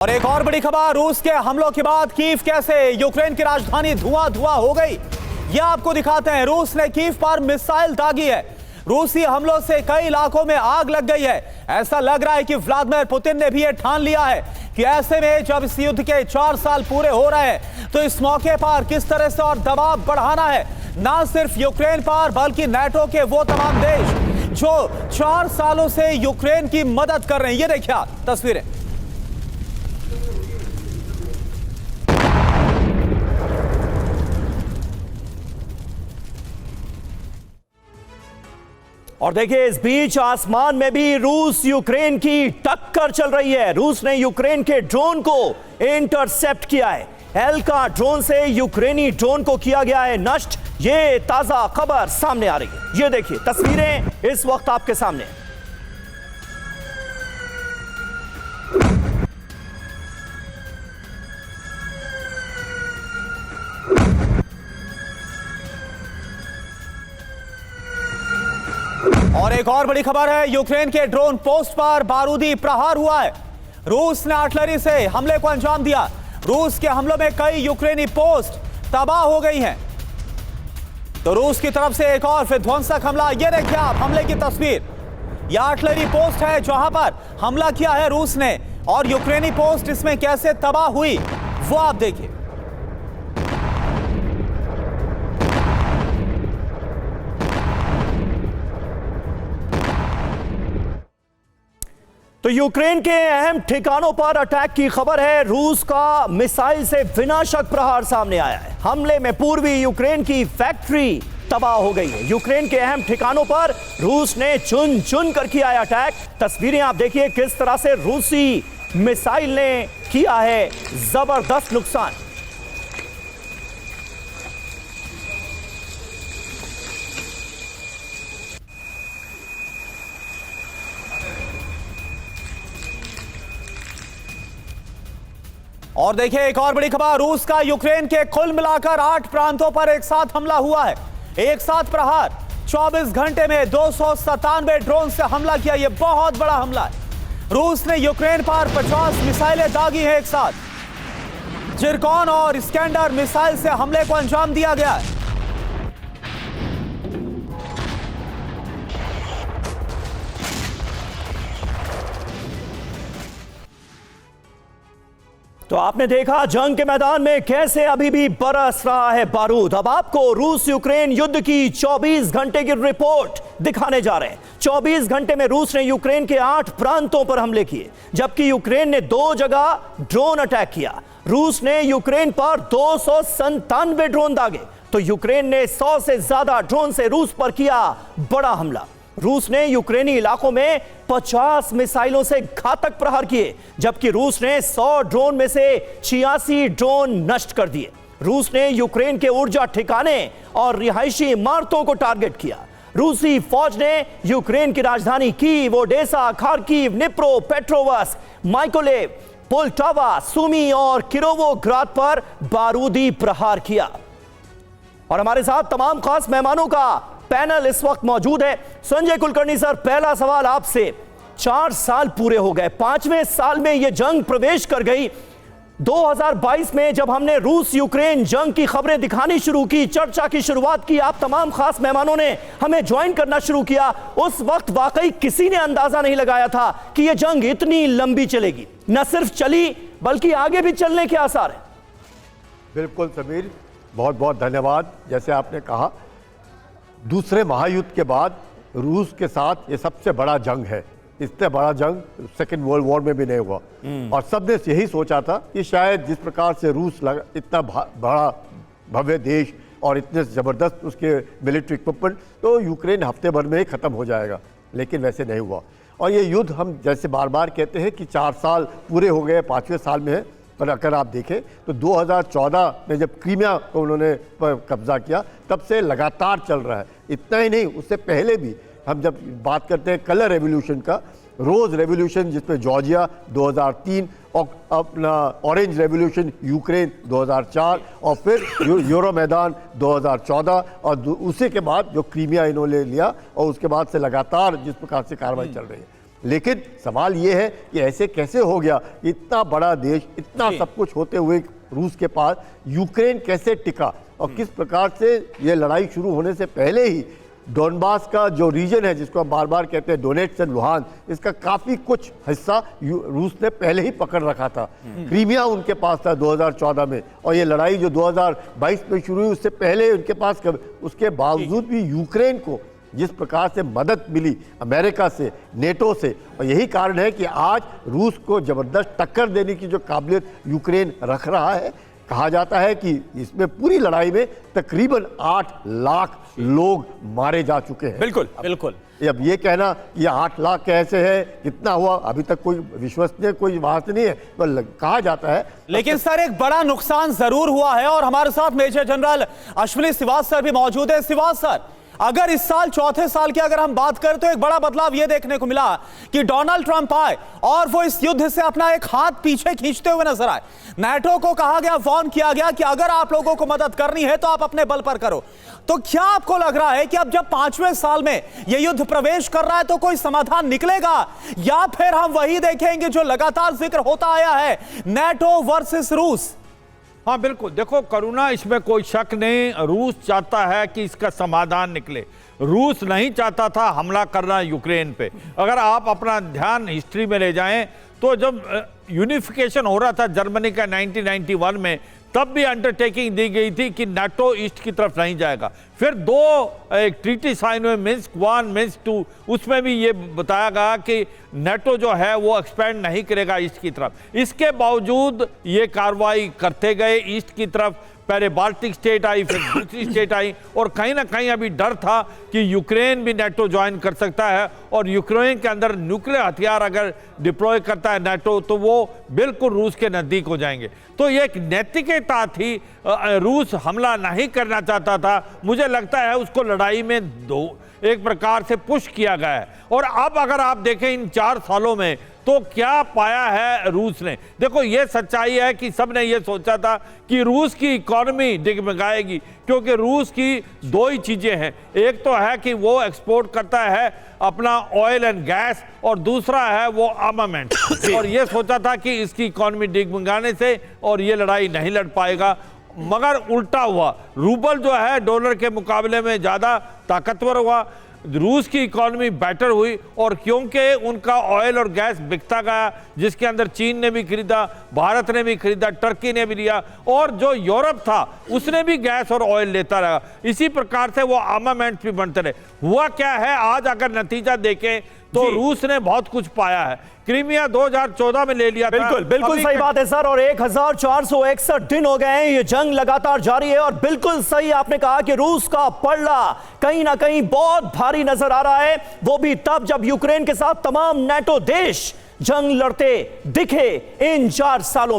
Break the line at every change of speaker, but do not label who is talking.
और एक और बड़ी खबर, रूस के हमलों के बाद कीव कैसे यूक्रेन की राजधानी धुआं धुआं हो गई, यह आपको दिखाते हैं। रूस ने कीव पर मिसाइल दागी है। रूसी हमलों से कई इलाकों में आग लग गई है। ऐसा लग रहा है कि व्लादिमीर पुतिन ने भी यह ठान लिया है कि ऐसे में जब इस युद्ध के 4 साल पूरे हो रहे हैं तो इस मौके पर किस तरह से और दबाव बढ़ाना है, ना सिर्फ यूक्रेन पर बल्कि नाटो के वो तमाम देश जो 4 सालों से यूक्रेन की मदद कर रहे हैं। ये देखिए तस्वीरें।
और देखिए इस बीच आसमान में भी रूस यूक्रेन की टक्कर चल रही है। रूस ने यूक्रेन के ड्रोन को इंटरसेप्ट किया है। एल्का ड्रोन से यूक्रेनी ड्रोन को किया गया है नष्ट। ये ताजा खबर सामने आ रही है। ये देखिए तस्वीरें इस वक्त आपके सामने।
और एक और बड़ी खबर है, यूक्रेन के ड्रोन पोस्ट पर बारूदी प्रहार हुआ है। रूस ने आर्टिलरी से हमले को अंजाम दिया। रूस के हमलों में कई यूक्रेनी पोस्ट तबाह हो गई हैं। तो रूस की तरफ से एक और विध्वंसक हमला। ये देखिए आप हमले की तस्वीर। यह आर्टिलरी पोस्ट है जहां पर हमला किया है रूस ने, और यूक्रेनी पोस्ट इसमें कैसे तबाह हुई वो आप देखिए।
तो यूक्रेन के अहम ठिकानों पर अटैक की खबर है। रूस का मिसाइल से विनाशक प्रहार सामने आया है। हमले में पूर्वी यूक्रेन की फैक्ट्री तबाह हो गई है। यूक्रेन के अहम ठिकानों पर रूस ने चुन चुन कर किया है अटैक। तस्वीरें आप देखिए किस तरह से रूसी मिसाइल ने किया है जबरदस्त नुकसान।
और देखिए एक और बड़ी खबर, रूस का यूक्रेन के कुल मिलाकर 8 प्रांतों पर एक साथ हमला हुआ है। एक साथ प्रहार। 24 घंटे में 297 ड्रोन से हमला किया। यह बहुत बड़ा हमला है। रूस ने यूक्रेन पर 50 मिसाइलें दागी हैं एक साथ। जिरकॉन और इस्कैंडर मिसाइल से हमले को अंजाम दिया गया है।
तो आपने देखा जंग के मैदान में कैसे अभी भी बरस रहा है बारूद। अब आपको रूस यूक्रेन युद्ध की 24 घंटे की रिपोर्ट दिखाने जा रहे हैं। 24 घंटे में रूस ने यूक्रेन के 8 प्रांतों पर हमले किए, जबकि यूक्रेन ने 2 जगह ड्रोन अटैक किया। रूस ने यूक्रेन पर 297 ड्रोन दागे, तो यूक्रेन ने 100 से ज्यादा ड्रोन से रूस पर किया बड़ा हमला। रूस ने यूक्रेनी इलाकों में 50 मिसाइलों से घातक प्रहार किए, जबकि रूस ने 100 ड्रोन में से 86 ड्रोन नष्ट कर दिए। रूस ने यूक्रेन के ऊर्जा ठिकाने और रिहायशी इमारतों को टारगेट किया। रूसी फौज ने यूक्रेन की राजधानी Kyiv, Odesa, Kharkiv, Dnipro, Petrovsk, Mykolaiv, Poltava, Sumy और किरोवोग्राद पर बारूदी प्रहार किया। और हमारे साथ तमाम खास मेहमानों का पैनल इस वक्त मौजूद है। संजय कुलकर्णी सर, पहला सवाल आपसे। 4 साल पूरे हो गए, 5वें साल में यह जंग प्रवेश कर गई। 2022 में जब हमने रूस यूक्रेन जंग की खबरें दिखानी शुरू की, चर्चा की शुरुआत की, आप तमाम खास मेहमानों ने हमें ज्वाइन करना शुरू किया। उस वक्त वाकई किसी ने अंदाजा नहीं लगाया था कि यह जंग इतनी लंबी चलेगी। न सिर्फ चली बल्कि आगे भी चलने के आसार है।
बिल्कुल समीर, बहुत बहुत धन्यवाद। जैसे आपने कहा, दूसरे महायुद्ध के बाद रूस के साथ ये सबसे बड़ा जंग है। इससे बड़ा जंग सेकेंड वर्ल्ड वॉर में भी नहीं हुआ। और सबने यही सोचा था कि शायद जिस प्रकार से रूस इतना बड़ा भव्य देश और इतने ज़बरदस्त उसके मिलिट्री इक्विपमेंट, तो यूक्रेन हफ्ते भर में ही ख़त्म हो जाएगा। लेकिन वैसे नहीं हुआ। और ये युद्ध हम जैसे बार बार कहते हैं कि 4 साल पूरे हो गए, 5वें साल में है। पर अगर आप देखें तो 2014 में जब क्रीमिया को उन्होंने कब्जा किया, तब से लगातार चल रहा है। इतना ही नहीं, उससे पहले भी हम जब बात करते हैं कलर रेवोल्यूशन का, रोज़ रेवोल्यूशन जिसमें जॉर्जिया 2003 और अपना ऑरेंज रेवोल्यूशन यूक्रेन 2004 और फिर यूरो मैदान 2014 और उसी के बाद जो क्रीमिया इन्होंने लिया और उसके बाद से लगातार जिस प्रकार से कार्रवाई चल रही है। लेकिन सवाल ये है कि ऐसे कैसे हो गया, इतना बड़ा देश, इतना सब कुछ होते हुए रूस के पास यूक्रेन कैसे टिका, और किस प्रकार से ये लड़ाई शुरू होने से पहले ही डोनबास का जो रीजन है, जिसको हम बार बार कहते हैं डोनेट्स एंड लुहान, इसका काफी कुछ हिस्सा रूस ने पहले ही पकड़ रखा था। क्रीमिया उनके पास था 2014 में, और ये लड़ाई जो 2022 में शुरू हुई उससे पहले उनके पास, उसके बावजूद भी यूक्रेन को जिस प्रकार से मदद मिली अमेरिका से, नेटो से, और यही कारण है कि आज रूस को जबरदस्त टक्कर देने की जो काबिलियत यूक्रेन रख रहा है। कहा जाता है कि इसमें पूरी लड़ाई में तकरीबन 8 लाख लोग मारे जा चुके हैं।
बिल्कुल बिल्कुल।
अब ये कहना ये 8 लाख कैसे है, कितना हुआ, अभी तक कोई विश्वसनीय कोई बात नहीं है, पर कहा जाता है।
लेकिन सर एक बड़ा नुकसान जरूर हुआ है, और हमारे साथ major general Ashwini Srivastava sir भी मौजूद है। श्रीवास्तव सर, अगर इस साल चौथे साल की अगर हम बात करें तो एक बड़ा बदलाव यह देखने को मिला कि डोनाल्ड ट्रंप आए और वो इस युद्ध से अपना एक हाथ पीछे खींचते हुए नजर आए। नाटो को कहा गया, वार्न किया गया कि अगर आप लोगों को मदद करनी है तो आप अपने बल पर करो। तो क्या आपको लग रहा है कि अब जब 5वें साल में यह युद्ध प्रवेश कर रहा है तो कोई समाधान निकलेगा, या फिर हम वही देखेंगे जो लगातार जिक्र होता आया है, नाटो वर्सेस रूस?
हाँ बिल्कुल, देखो करुणा, इसमें कोई शक नहीं, रूस चाहता है कि इसका समाधान निकले। रूस नहीं चाहता था हमला करना यूक्रेन पे। अगर आप अपना ध्यान हिस्ट्री में ले जाएं तो जब यूनिफिकेशन हो रहा था जर्मनी का 1991 में, तब भी अंडरटेकिंग दी गई थी कि नाटो ईस्ट की तरफ नहीं जाएगा। फिर एक ट्रीटी साइन हुए, मिन्स्क 1 मिन्स्क 2, उसमें भी ये बताया गया कि नाटो जो है वो एक्सपेंड नहीं करेगा ईस्ट की तरफ। इसके बावजूद ये कार्रवाई करते गए ईस्ट की तरफ। पहले बाल्टिक स्टेट आई, फिर दूसरी स्टेट आई, और कहीं ना कहीं अभी डर था कि यूक्रेन भी नाटो ज्वाइन कर सकता है, और यूक्रेन के अंदर न्यूक्लियर हथियार अगर डिप्लॉय करता है नाटो तो वो बिल्कुल रूस के नज़दीक हो जाएंगे। तो ये एक नैतिकता थी, रूस हमला नहीं करना चाहता था। मुझे लगता है उसको लड़ाई में एक प्रकार से पुश किया गया है। और अब अगर आप देखें इन 4 सालों में तो क्या पाया है रूस ने। देखो ये सच्चाई है कि सबने ये सोचा था कि रूस की इकोनॉमी डिगमगाएगी, क्योंकि रूस की 2 ही चीजें हैं, एक तो है कि वो एक्सपोर्ट करता है अपना ऑयल एंड गैस, और दूसरा है वो आर्मामेंट। और ये सोचा था कि इसकी इकोनॉमी डिगमगाने से और ये लड़ाई नहीं लड़ पाएगा, मगर उल्टा हुआ। रूबल जो है डॉलर के मुकाबले में ज्यादा ताकतवर हुआ, रूस की इकोनॉमी बेटर हुई, और क्योंकि उनका ऑयल और गैस बिकता गया, जिसके अंदर चीन ने भी खरीदा, भारत ने भी खरीदा, टर्की ने भी लिया, और जो यूरोप था उसने भी गैस और ऑयल लेता रहा। इसी प्रकार से वो आर्मामेंट्स भी बनते रहे। हुआ क्या है, आज अगर नतीजा देखें तो रूस ने बहुत कुछ पाया है। क्रीमिया 2014 में ले लिया था।
बिल्कुल बिल्कुल सही बात है सर, और 1461 दिन हो गए हैं, ये जंग लगातार जारी है। और बिल्कुल सही आपने कहा कि रूस का पलड़ा कहीं ना कहीं बहुत भारी नजर आ रहा है, वो भी तब जब यूक्रेन के साथ तमाम नाटो देश जंग लड़ते दिखे इन 4 सालों में।